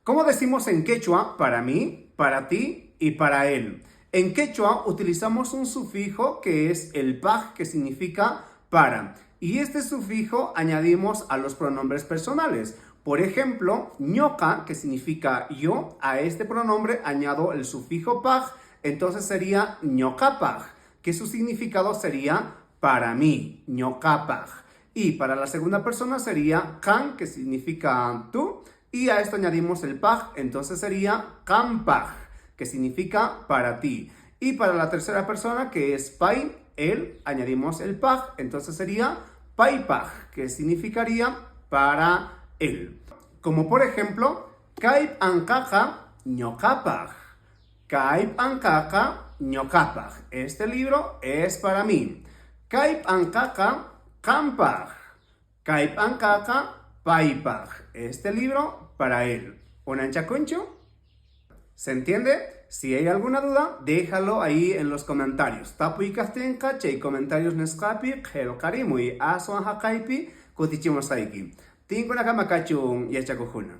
¿Cómo decimos en quechua para mí, para ti y para él? En quechua utilizamos un sufijo que es el paj, que significa para. Y este sufijo añadimos a los pronombres personales. Por ejemplo, ñoca, que significa yo, a este pronombre añado el sufijo paj, entonces sería ñocapaj, que su significado sería para mí, ñocapaj. Y para la segunda persona sería can, que significa tú, y a esto añadimos el paj, entonces sería campaj, que significa para ti. Y para la tercera persona, que es pai, él, añadimos el paj, entonces sería paipaj, que significaría para él. Como por ejemplo, kaip ankaja ñokapaj. Kaip ankaja ñokapaj. Este libro es para mí. Kaip ankaja kampaj. Kaip ankaja paipaj. Este libro para él. ¿Unancha concho? ¿Se entiende? Si hay alguna duda, déjalo ahí en los comentarios. Tapu ikastenka, chay comentarios nescapi, gel karimui, aso hakaipi, kutichimos saiki. Tinko nakamakachu yachakujuna.